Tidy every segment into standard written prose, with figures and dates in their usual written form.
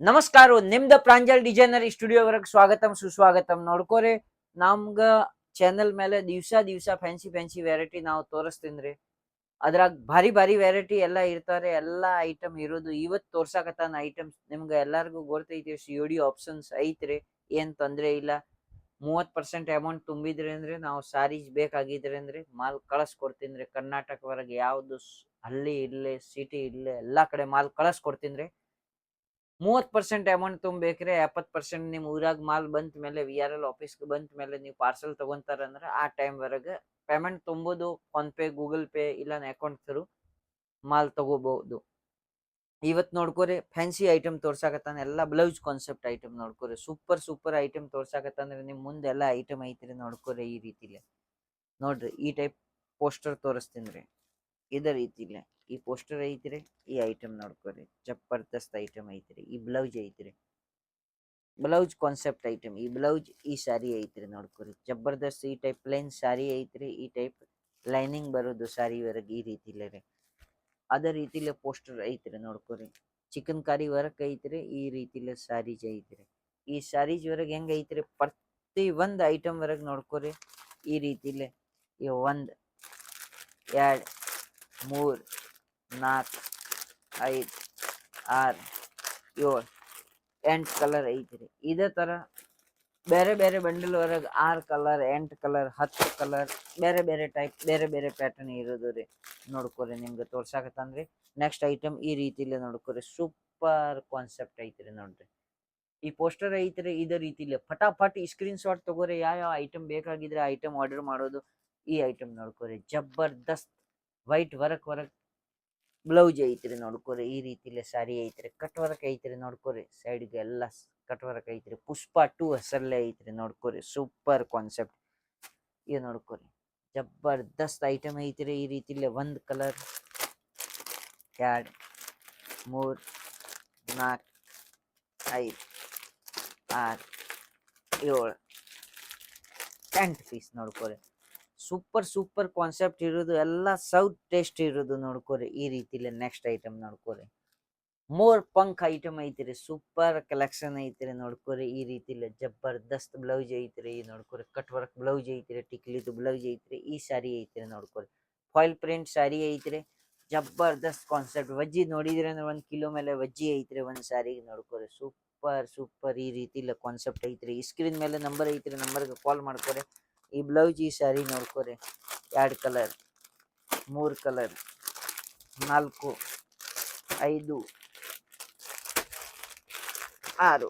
ನಮಸ್ಕಾರ ನಿಮ್ದ ಪ್ರಾಂಜಲ್ ಡಿಸೈನರ್ ಸ್ಟುಡಿಯೋವರೆಗೆ ಸ್ವಾಗತಂ ಸುಸ್ವಾಗತಂ. ನೋಡ್ಕೋರಿ ನಮ್ಗ ಚಾನೆಲ್ ಮೇಲೆ ದಿವ್ಸ ಫ್ಯಾನ್ಸಿ ವೆರೈಟಿ ನಾವು ತೋರಿಸ್ತೀನ್ರಿ. ಅದ್ರಾಗ ಭಾರಿ ಭಾರಿ ವೆರೈಟಿ ಎಲ್ಲ ಇರ್ತಾರೆ. ಎಲ್ಲಾ ಐಟಮ್ ಇರೋದು ಇವತ್ ತೋರ್ಸಾಕತ್ತಾನ ಐಟಮ್ಸ್. ನಿಮ್ಗೆ ಎಲ್ಲಾರ್ಗು ಗೊತ್ತೈತಿ COD ಆಪ್ಷನ್ಸ್ ಐತ್ರಿ. ಏನ್ ತೊಂದ್ರೆ ಇಲ್ಲ. 30% ಅಮೌಂಟ್ ತುಂಬಿದ್ರಿ ಅಂದ್ರೆ ನಾವು ಸಾರೀಸ್ ಬೇಕಾಗಿದ್ರಿ ಅಂದ್ರೆ ಮಾಲ್ ಕಳಿಸ್ಕೊಡ್ತೀನ್ರಿ. ಕರ್ನಾಟಕ ಹೊರಗೆ ಯಾವ್ದು ಹಳ್ಳಿ ಇರ್ಲಿ ಸಿಟಿ ಇರ್ಲಿ ಎಲ್ಲಾ ಕಡೆ ಮಾಲ್ ಕಳಿಸ್ಕೊಡ್ತೀನ್ರಿ. 30% ಅಮೌಂಟ್ ತುಂಬೇಕ್ರೆ 70% ನಿಮ್ ಊರಾಗ ಮಾಲ್ ಬಂತ ಮೇಲೆ VRL ಆಫೀಸ್ಗೆ ಬಂತ ಮೇಲೆ ನೀವು ಪಾರ್ಸಲ್ ತಗೊಂತಾರಂದ್ರ ಆ ಟೈಮ್ ವರೆಗೆ ಪೇಮೆಂಟ್ ತುಂಬೋದು ಫೋನ್ ಪೇ ಗೂಗಲ್ ಪೇ ಇಲ್ಲ ಅಕೌಂಟ್ ಥ್ರೂ ಮಾಲ್ ತಗೋಬಹುದು. ಇವತ್ ನೋಡ್ಕೋರಿ ಫ್ಯಾನ್ಸಿ ಐಟಮ್ ತೋರ್ಸಾಕತ್ತಾನ. ಎಲ್ಲಾ ಬ್ಲೌಸ್ ಕಾನ್ಸೆಪ್ಟ್ ಐಟಮ್ ನೋಡ್ಕೋರಿ. ಸೂಪರ್ ಐಟಮ್ ತೋರ್ಸಾಕತ್ತಾನ. ನಿಮ್ ಮುಂದೆ ಎಲ್ಲಾ ಐಟಮ್ ಐತ್ರಿ. ನೋಡ್ಕೋರಿ ಈ ರೀತಿಲೆ ನೋಡ್ರಿ. ಈ ಟೈಪ್ ಪೋಸ್ಟರ್ ತೋರಿಸ್ತೀನ್ರಿ. ಇದ ರೀತಿಲೆ ಈ ಪೋಸ್ಟರ್ ಐತ್ರಿ. ಈ ಐಟಮ್ ನೋಡ್ಕೋರಿ. ಜಬರ್ದಸ್ತ್ ಐಟಮ್ ಐತ್ರಿ. ಈ ಬ್ಲೌಸ್ ಐತ್ರಿ. Blouse concept item. ಈ ಬ್ಲೌಸ್ ಈ ಸಾರಿ ಐತ್ರಿ. ನೋಡ್ಕೋರಿ ಜಬರ್ದಸ್ತ್. ಈ ಟೈಪ್ ಪ್ಲೇನ್ ಸಾರಿ ಐತ್ರಿ. ಈ ಟೈಪ್ ಲೈನಿಂಗ್ ಬರೋದು ಸಾರಿ ವರ್ಗ ಈ ರೀತಿಲೆ ರೀ. ಅದೇ ರೀತಿಲೆ ಪೋಸ್ಟರ್ ಐತ್ರಿ. ನೋಡ್ಕೋರಿ ಚಿಕನ್ ಕಾರಿ ವರ್ಕ್ ಐತ್ರಿ. ಈ ರೀತಿಲೆ ಸಾರೀಸ್ ಐತ್ರಿ. ಈ ಸಾರೀಸ್ ವರ್ಗ ಹೆಂಗ ಐತ್ರಿ ಪ್ರತಿ ಒಂದ್ ಐಟಮ್ ವರ್ಗ ನೋಡ್ಕೋರಿ. ಈ ರೀತಿಲೆ ಈ 1 2 3 4 5 6 7 8 ಕಲರ್ ಐತ್ರಿ. ಇದೇ ತರ ಬೇರೆ ಬಂಡಲ್ ಹೊರಗೆ 6 ಕಲರ್ 8 ಕಲರ್ 10 ಕಲರ್ ಬೇರೆ ಟೈಪ್ ಬೇರೆ ಪ್ಯಾಟರ್ನ್ ಇರೋದು ರೀ. ನೋಡ್ಕೋರಿ ನಿಮ್ಗೆ ತೋರ್ಸಾಕತ್ತಂದ್ರಿ. ನೆಕ್ಸ್ಟ್ ಐಟಮ್ ಈ ರೀತಿಲೆ ನೋಡ್ಕೋರಿ. ಸೂಪರ್ ಕಾನ್ಸೆಪ್ಟ್ ಐತ್ರಿ. ನೋಡ್ರಿ ಈ ಪೋಸ್ಟರ್ ಐತ್ರಿ. ಇದೇ ರೀತಿಲೆ ಫಟಾಫಟ್ ಸ್ಕ್ರೀನ್ ಶಾಟ್ ತಗೋರಿ. ಯಾವ ಐಟಮ್ ಬೇಕಾಗಿದ್ರೆ ಐಟಮ್ ಆರ್ಡರ್ ಮಾಡೋದು. ಈ ಐಟಮ್ ನೋಡ್ಕೋರಿ ಜಬರ್ದಸ್ತ್ ವೈಟ್ ವರ್ಕ್ ಬ್ಲೌಸ್ ಐತ್ರಿ. ನೋಡ್ಕೋರಿ ಈ ರೀತಿಲೆ ಸಾರಿ ಐತ್ರಿ. ಕಟ್ ವರ್ಕ್ ಐತ್ರಿ. ನೋಡ್ಕೋರಿ ಸೈಡ್ಗೆ ಎಲ್ಲ ಕಟ್ ವರ್ಕ್ ಐತ್ರಿ. ಪುಷ್ಪ 2 ಹೆಸರಲ್ಲೇ ಐತ್ರಿ. ನೋಡ್ಕೋರಿ ಸೂಪರ್ ಕಾನ್ಸೆಪ್ಟ್. ಇದು ನೋಡ್ಕೋರಿ ಜಬರ್ದಸ್ತ್ ಐಟಮ್ ಐತ್ರಿ. ಈ ರೀತಿಲೆ 1 ಕಲರ್ 2 3 4 5 6 7 8 ಪೀಸ್ ನೋಡ್ಕೋರಿ. ಸೂಪರ್ ಕಾನ್ಸೆಪ್ಟ್ ಇರೋದು. ಎಲ್ಲ ಸೌತ್ ಟೇಸ್ಟ್ ಇರೋದು. ನೋಡ್ಕೋರಿ ಈ ರೀತಿಲೆ ನೆಕ್ಸ್ಟ್ ಐಟಮ್ ನೋಡ್ಕೋರಿ. ಮೋರ್ ಪಂಕ್ ಐಟಮ್ ಐತ್ರಿ. ಸೂಪರ್ ಕಲೆಕ್ಷನ್ ಐತ್ರಿ. ನೋಡ್ಕೋರಿ ಈ ರೀತಿಲೆ ಜಬರ್ದಸ್ತ್ ಬ್ಲೌಸ್ ಐತ್ರಿ. ನೋಡ್ಕೋರಿ ಕಟ್ ವರ್ಕ್ ಬ್ಲೌಸ್ ಐತ್ರಿ. ಟಿಕ್ಲಿದು ಬ್ಲೌಸ್ ಐತ್ರಿ. ಈ ಸಾರಿ ಐತ್ರಿ. ನೋಡ್ಕೋರಿ ಫಾಯಿಲ್ ಪ್ರಿಂಟ್ ಸಾರಿ ಐತ್ರಿ. ಜಬರ್ದಸ್ತ್ ಕಾನ್ಸೆಪ್ಟ್. ವಜ್ಜಿ ನೋಡಿದ್ರಿ ಅಂದ್ರೆ 1 ಕಿಲೋ ಮೇಲೆ ವಜ್ಜಿ ಐತ್ರಿ ಒಂದ್ ಸಾರಿಗೆ. ನೋಡ್ಕೋರಿ ಸೂಪರ್ ಈ ರೀತಿಲೆ ಕಾನ್ಸೆಪ್ಟ್ ಐತ್ರಿ. ಈ ಸ್ಕ್ರೀನ್ ಮೇಲೆ ನಂಬರ್ ಐತ್ರಿ. ನಂಬರ್ಗೆ ಕಾಲ್ ಮಾಡ್ಕೋರಿ. ಈ ಬ್ಲೌಸ್ ಈ ಸಾರಿ ನೋಡ್ಕೋರಿ 2 ಕಲರ್ 3 ಕಲರ್ 4 5 6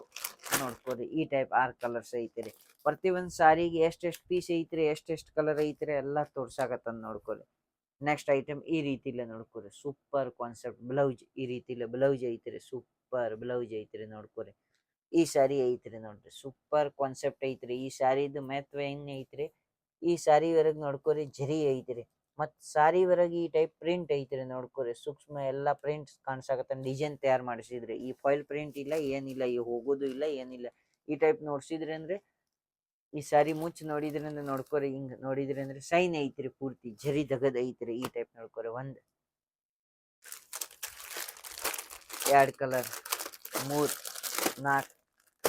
ನೋಡ್ಕೋರಿ. ಈ ಟೈಪ್ 6 ಕಲರ್ಸ್ ಐತ್ರಿ. ಪ್ರತಿ ಒಂದ್ ಸಾರಿಗೆ ಎಷ್ಟೆಷ್ಟು ಪೀಸ್ ಐತ್ರಿ ಎಷ್ಟೆಷ್ಟು ಕಲರ್ ಐತ್ರಿ ಎಲ್ಲ ತೋರ್ಸಾಕತ್ತಂದ್ ನೋಡ್ಕೋರಿ. ನೆಕ್ಸ್ಟ್ ಐಟಮ್ ಈ ರೀತಿಲೆ ನೋಡ್ಕೋರಿ. ಸೂಪರ್ ಕಾನ್ಸೆಪ್ಟ್ ಬ್ಲೌಸ್ ಈ ರೀತಿಲೆ ಬ್ಲೌಸ್ ಐತ್ರಿ. ಸೂಪರ್ ಬ್ಲೌಸ್ ಐತ್ರಿ. ನೋಡ್ಕೋರಿ ಈ ಸಾರಿ ಐತ್ರಿ. ನೋಡ್ರಿ ಸೂಪರ್ ಕಾನ್ಸೆಪ್ಟ್ ಐತ್ರಿ. ಈ ಸಾರಿದು ಮಹತ್ವ ಹೆಂಗ್ ಐತ್ರಿ. ಈ ಸಾರಿ ವರೆಗ್ ನೋಡ್ಕೋರಿ ಜರಿ ಐತ್ರಿ. ಮತ್ ಸಾರಿ ವರೆಗೆ ಈ ಟೈಪ್ ಪ್ರಿಂಟ್ ಐತ್ರಿ. ನೋಡ್ಕೋರಿ ಸೂಕ್ಷ್ಮ ಎಲ್ಲಾ ಪ್ರಿಂಟ್ಸ್ ಕಾಣ್ಸಾಕತ್ತ ಡಿಸೈನ್ ತಯಾರು ಮಾಡಿಸಿದ್ರಿ. ಈ ಫಾಯಿಲ್ ಪ್ರಿಂಟ್ ಇಲ್ಲ ಏನಿಲ್ಲ. ಈ ಹೋಗೋದು ಇಲ್ಲ ಏನಿಲ್ಲ. ಈ ಟೈಪ್ ನೋಡ್ಸಿದ್ರಿ ಅಂದ್ರೆ ಈ ಸಾರಿ ಮುಚ್ಚ ನೋಡಿದ್ರಿ ಅಂದ್ರೆ ನೋಡ್ಕೋರಿ. ಹಿಂಗ್ ನೋಡಿದ್ರಿ ಅಂದ್ರೆ ಸೈನ್ ಐತ್ರಿ. ಪೂರ್ತಿ ಜರಿ ದಗದ್ ಐತ್ರಿ. ಈ ಟೈಪ್ ನೋಡ್ಕೋರಿ 1 2 ಕಲರ್ 3 4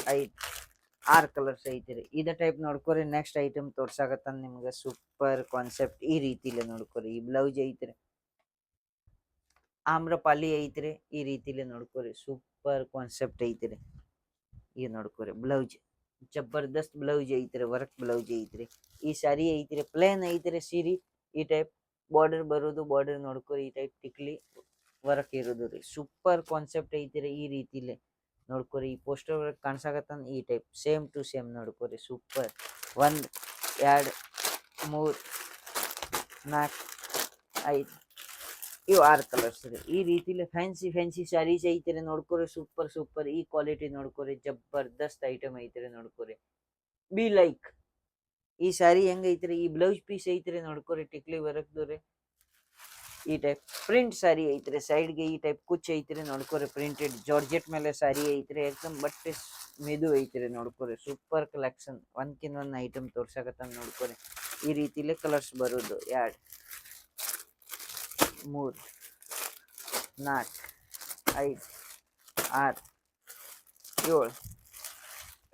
5 6 ಕಲರ್ಸ್ ಐತ್ರಿ. ಇದ ಟೈಪ್ ನೋಡ್ಕೋರಿ. ನೆಕ್ಸ್ಟ್ ಐಟಮ್ ತೋರ್ಸಾಕತ್ತಾನ ನಿಮ್ಗೆ. ಸೂಪರ್ ಕಾನ್ಸೆಪ್ಟ್ ಈ ರೀತಿಲೆ ನೋಡ್ಕೋರಿ. ಈ ಬ್ಲೌಸ್ ಐತ್ರಿ. ಆಮ್ರಪಾಲಿ ಐತ್ರಿ. ಈ ರೀತಿಲೆ ನೋಡ್ಕೋರಿ. ಸೂಪರ್ ಕಾನ್ಸೆಪ್ಟ್ ಐತ್ರಿ. ಈ ನೋಡ್ಕೋರಿ ಬ್ಲೌಸ್ ಜಬರ್ದಸ್ತ್ ಬ್ಲೌಸ್ ಐತ್ರಿ. ವರ್ಕ್ ಬ್ಲೌಸ್ ಐತ್ರಿ. ಈ ಸಾರಿ ಐತ್ರಿ. ಪ್ಲೇನ್ ಐತ್ರಿ ಸೀರಿ. ಈ ಟೈಪ್ ಬಾರ್ಡರ್ ಬರೋದು. ಬಾರ್ಡರ್ ನೋಡ್ಕೋರಿ ಈ ಟೈಪ್ ಟಿಕ್ಲಿ ವರ್ಕ್ ಇರೋದು ರೀ. ಸೂಪರ್ ಕಾನ್ಸೆಪ್ಟ್ ಐತ್ರಿ. ಈ ರೀತಿಲೆ ನೋಡ್ಕೋರಿ. ಈ ಪೋಸ್ಟರ್ ವರ್ಕ್ ಕಾಣ್ಸಾಕತ್ತಾನ. ಈ ಟೈಪ್ ಸೇಮ್ ಟು ಸೇಮ್ ನೋಡ್ಕೋರಿ. ಸೂಪರ್ 1 2 3 4 5 ಇವು 6 ಕಲರ್ಸ್ ರೀ. ಈ ರೀತಿಲಿ ಫ್ಯಾನ್ಸಿ ಸ್ಯಾರೀಸ್ ಐತ್ರಿ. ನೋಡ್ಕೋರಿ ಸೂಪರ್ ಈ ಕ್ವಾಲಿಟಿ ನೋಡ್ಕೋರಿ. ಜಬರ್ದಸ್ತ್ ಐಟಮ್ ಐತ್ರಿ. ನೋಡ್ಕೋರಿ ಬಿ ಲೈಕ್. ಈ ಸ್ಯಾರಿ ಹೆಂಗ್ ಐತ್ರಿ. ಈ ಬ್ಲೌಸ್ ಪೀಸ್ ಐತ್ರಿ. ನೋಡ್ಕೋರಿ ಟಿಕ್ಲಿ ವರ್ಕ್ದು ರೀ. ಈ ಟೈಪ್ ಪ್ರಿಂಟ್ ಸಾರಿ ಐತ್ರಿ. ಸೈಡ್ಗೆ ಈ ಟೈಪ್ ಕುಚ್ ಐತ್ರಿ. ನೋಡ್ಕೋರಿ ಪ್ರಿಂಟೆಡ್ ಜಾರ್ಜೆಟ್ ಮೇಲೆ ಸಾರಿ ಐತ್ರಿ. ಎಕ್ದಮ್ ಬಟ್ಟೆ ಮೆದು ಐತ್ರಿ. ನೋಡ್ಕೋರಿ ಸೂಪರ್ ಕಲೆಕ್ಷನ್. ಒಂದ್ಕಿಂತ ಒಂದ್ ಐಟಮ್ ತೋರ್ಸಾಕತ್ತಾನ. ನೋಡ್ಕೋರಿ ಈ ರೀತಿಲೆ ಕಲರ್ಸ್ ಬರೋದು 2 3 4 5 6 ಏಳು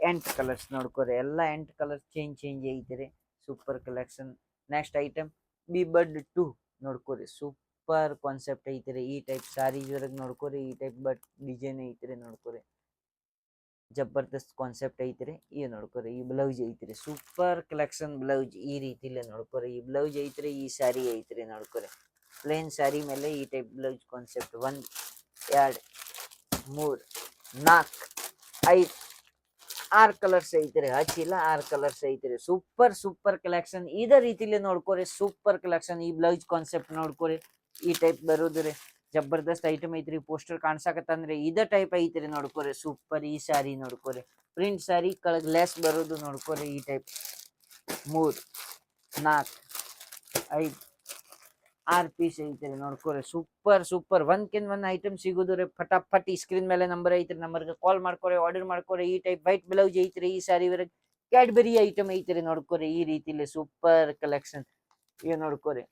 8 ಕಲರ್ಸ್ ನೋಡ್ಕೊರಿ, ಎಲ್ಲ 8 ಕಲರ್ಸ್ ಚೇಂಜ್ ಐತ್ರಿ. Super collection. ನೆಕ್ಸ್ಟ್ ಐಟಮ್ ಬಿ ಬಡ್ 2 ನೋಡ್ಕೊರಿ, ಸೂಪರ್ ಕಾನ್ಸೆಪ್ಟ್ ಐತ್ರಿ. ಈ ಟೈಪ್ ಸಾರೀಸ್ ಒಳಗೆ ನೋಡ್ಕೊರಿ, ಈ ಟೈಪ್ ಬಟ್ ಡಿಸೈನ್ ಐತ್ರಿ ನೋಡ್ಕೊರಿ, ಜಬರ್ದಸ್ತ್ ಕಾನ್ಸೆಪ್ಟ್ ಐತ್ರಿ. ಈ ನೋಡ್ಕೊರಿ, ಈ ಬ್ಲೌಸ್ ಐತ್ರಿ, ಸೂಪರ್ ಕಲೆಕ್ಷನ್ ಬ್ಲೌಸ್. ಈ ರೀತಿಲೆ ನೋಡ್ಕೊರಿ, ಈ ಬ್ಲೌಸ್ ಐತ್ರಿ, ಈ ಸಾರಿ ಐತ್ರಿ ನೋಡ್ಕೊರಿ. ಪ್ಲೇನ್ ಸಾರಿ ಮೇಲೆ ಈ ಟೈಪ್ ಬ್ಲೌಸ್ ಕಾನ್ಸೆಪ್ಟ್. 1 2 3 4 5 6 ಕಲರ್ಸ್ ಐತ್ರಿ, ಹಚ್ಚಿಲ್ಲ 6 ಕಲರ್ಸ್ ಐತ್ರಿ. Super collection. ಇದೇ ರೀತಿಲಿ ನೋಡ್ಕೊರಿ, ಸೂಪರ್ ಕಲೆಕ್ಷನ್. ಈ ಬ್ಲೌಸ್ ಕಾನ್ಸೆಪ್ಟ್ ನೋಡ್ಕೊರಿ, ಈ ಟೈಪ್ ಬರೋದ್ರಿ, ಜಬರ್ದಸ್ತ್ ಐಟಮ್ ಐತ್ರಿ. ಪೋಸ್ಟರ್ ಕಾಣ್ಸಾಕತ್ತಂದ್ರೆ ಇದೇ ಟೈಪ್ ಐತ್ರಿ ನೋಡ್ಕೊರಿ, ಸೂಪರ್. ಈ ಸಾರಿ ನೋಡ್ಕೊರಿ, ಪ್ರಿಂಟ್ ಸಾರಿ ಕೆಳಗ್ ಲೆಸ್ ಬರೋದು ನೋಡ್ಕೊರಿ. ಈ ಟೈಪ್ 3 4 5 6 ಪೀಸ್ ಐತ್ರಿ ನೋಡ್ಕೊರಿ, ಸೂಪರ್. ಒಂದ್ಕಿನ್ ಒಂದ್ ಐಟಮ್ ಸಿಗುದು ರೀ. ಫಟಾಫಟ್ ಈ ಸ್ಕ್ರೀನ್ ಮೇಲೆ ನಂಬರ್ ಐತ್ರಿ, ನಂಬರ್ಗೆ ಕಾಲ್ ಮಾಡ್ಕೊರಿ, ಆರ್ಡರ್ ಮಾಡ್ಕೊರಿ. ಈ ಟೈಪ್ ವೈಟ್ ಬ್ಲೌಸ್ ಐತ್ರಿ, ಈ ಸಾರಿ ವರೆಗೆ ಕ್ಯಾಡ್ಬರಿ ಐಟಮ್ ಐತ್ರಿ ನೋಡ್ಕೊರಿ. ಈ ರೀತಿಲಿ ಸೂಪರ್ ಕಲೆಕ್ಷನ್. ಈಗ ನೋಡ್ಕೊರಿ,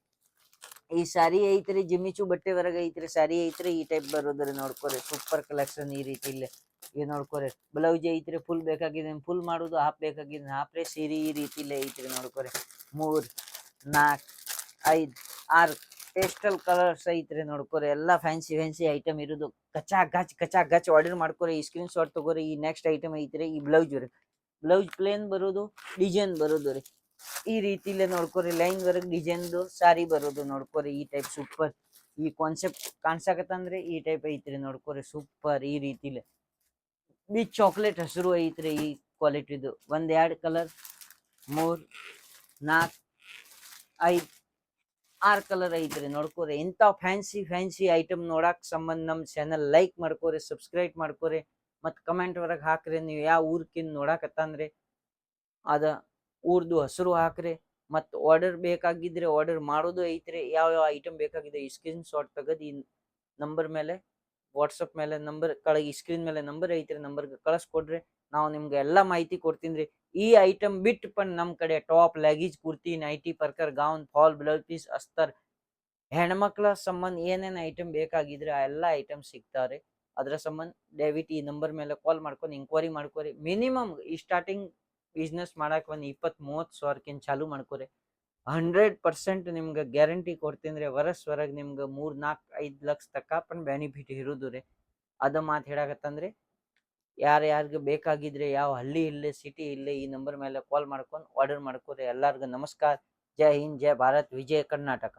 ಈ ಸಾರಿ ಐತ್ರಿ, ಜಿಮ್ಮಿಚು ಬಟ್ಟೆ ಹೊರಗೆ ಐತ್ರಿ, ಸಾರಿ ಐತ್ರಿ, ಈ ಟೈಪ್ ಬರೋದ್ರಿ ನೋಡ್ಕೊರಿ, ಸೂಪರ್ ಕಲೆಕ್ಷನ್. ಈ ರೀತಿಲಿ ಈಗ ನೋಡ್ಕೊರಿ, ಬ್ಲೌಸ್ ಐತ್ರಿ, ಫುಲ್ ಬೇಕಾಗಿದೆ ಫುಲ್ ಮಾಡುದು, ಹಾಫ್ ಬೇಕಾಗಿದೆ ಹಾಫ್ ರೇ ಸೀರೆ. ಈ ರೀತಿಲಿ ಐತ್ರಿ ನೋಡ್ಕೊರಿ. 3 4 5 6 ಪೇಸ್ಟಲ್ ಕಲರ್ಸ್ ಐತ್ರಿ ನೋಡ್ಕೊರಿ. ಎಲ್ಲ ಫ್ಯಾನ್ಸಿ ಐಟಮ್ ಇರುದು. ಕಚಾ ಗಚ್ ಆರ್ಡರ್ ಮಾಡ್ಕೊರಿ, ಈ ಸ್ಕ್ರೀನ್ ಶಾಟ್ ತಗೋರಿ. ಈ ನೆಕ್ಸ್ಟ್ ಐಟಮ್ ಐತ್ರಿ, ಈ ಬ್ಲೌಸ್ ರೀ, ಬ್ಲೌಸ್ ಪ್ಲೇನ್ ಬರೋದು, ಡಿಸೈನ್ ಬರೋದು ರೀ. ಈ ರೀತಿಲೆ ನೋಡ್ಕೊರಿ, ಲೈನ್ ವರ್ಕ್ ಡಿಸೈನ್ದು ಸಾರಿ ಬರೋದು ನೋಡ್ಕೊರಿ. ಈ ಟೈಪ್ ಸೂಪರ್. ಈ ಕಾನ್ಸೆಪ್ಟ್ ಕಾಣ್ಸಾಕತ್ತಂದ್ರೆ ಈ ಟೈಪ್ ಐತ್ರಿ ನೋಡ್ಕೊರಿ, ಸೂಪರ್. ಈ ರೀತಿಲೆ ಬಿ ಚಾಕ್ಲೇಟ್ ಹಸಿರು ಐತ್ರಿ, ಈ ಕ್ವಾಲಿಟಿದು. 1 2 ಕಲರ್ 3 4 5 6 ಕಲರ್ ಐತ್ರಿ ನೋಡ್ಕೊರಿ. ಇಂಥ ಫ್ಯಾನ್ಸಿ ಐಟಮ್ ನೋಡಕ್ ಸಂಬಂಧ ನಮ್ ಚಾನಲ್ ಲೈಕ್ ಮಾಡ್ಕೊರಿ, ಸಬ್ಸ್ಕ್ರೈಬ್ ಮಾಡ್ಕೊರಿ, ಮತ್ ಕಮೆಂಟ್ ಹೊರಗೆ ಹಾಕ್ರಿ. ನೀವು ಯಾವ ಊರ್ಕಿನ್ ನೋಡಕತ್ತಂದ್ರೆ ಅದ ಊರ್ದು ಹಸಿರು ಹಾಕ್ರಿ. ಮತ್ ಆರ್ಡರ್ ಬೇಕಾಗಿದ್ರೆ ಆರ್ಡರ್ ಮಾಡೋದು ಐತ್ರಿ. ಯಾವ ಐಟಮ್ ಬೇಕಾಗಿದೆ ಈ ಸ್ಕ್ರೀನ್ ಶಾಟ್ ತೆಗೆದು ಈ ನಂಬರ್ ಮೇಲೆ, ವಾಟ್ಸಪ್ ಮೇಲೆ ನಂಬರ್ ಕೆಳಗೆ ಸ್ಕ್ರೀನ್ ಮೇಲೆ ನಂಬರ್ ಐತ್ರಿ, ನಂಬರ್ಗೆ ಕಳಿಸ್ಕೊಡ್ರಿ. ನಾವು ನಿಮ್ಗೆ ಎಲ್ಲಾ ಮಾಹಿತಿ ಕೊಡ್ತೀನಿ. ಈ ಐಟಮ್ ಬಿಟ್ಟು ಪನ್ ನಮ್ ಕಡೆ ಟಾಪ್, ಲೆಗೀಜ್, ಕುರ್ತಿ, ನೈಟಿ, ಪರ್ಕರ್, ಗೌನ್, ಫಾಲ್, ಬ್ಲೌಸ್ ಪೀಸ್, ಅಸ್ತರ್, ಹೆಣ್ಮಕ್ಳ ಸಂಬಂಧ ಏನೇನ್ ಐಟಮ್ ಬೇಕಾಗಿದ್ರೆ ಆ ಎಲ್ಲಾ ಐಟಮ್ ಸಿಗ್ತಾವ್ರಿ. ಅದ್ರ ಸಂಬಂಧ ದಯವಿಟ್ಟು ಈ ನಂಬರ್ ಮೇಲೆ ಕಾಲ್ ಮಾಡ್ಕೊಂಡು ಇಂಕ್ವೈರಿ ಮಾಡ್ಕೊರಿ. ಮಿನಿಮಮ್ ಈ ಸ್ಟಾರ್ಟಿಂಗ್ ಬಿಸ್ನೆಸ್ ಮಾಡಕ್ ಒಂದ್ 20-30 ಸಾವಿರಕ್ಕಿಂತ ಚಾಲು ಮಾಡ್ಕೊರಿ. 100% ನಿಮ್ಗೆ ಗ್ಯಾರಂಟಿ ಕೊಡ್ತೀನಿ. ವರ್ಷ ಹೊರಗೆ ನಿಮ್ಗೆ 3-4-5 ಲಕ್ಷ ತಕ್ಕ ಬೆನಿಫಿಟ್ ಇರುದು ರೀ. ಅದ ಮಾತು ಹೇಳಕತ್ತಂದ್ರೆ ಯಾರ್ಯಾರಿಗೆ ಬೇಕಾಗಿದ್ರೆ ಯಾವ ಹಳ್ಳಿ ಇಲ್ಲೇ ಸಿಟಿ ಇಲ್ಲೇ ಈ ನಂಬರ್ ಮೇಲೆ ಕಾಲ್ ಮಾಡ್ಕೊಂಡು ಆರ್ಡರ್ ಮಾಡ್ಕೊರಿ. ಎಲ್ಲಾರ್ಗು ನಮಸ್ಕಾರ. ಜೈ ಹಿಂದ್, ಜೈ ಭಾರತ್, ವಿಜಯ ಕರ್ನಾಟಕ.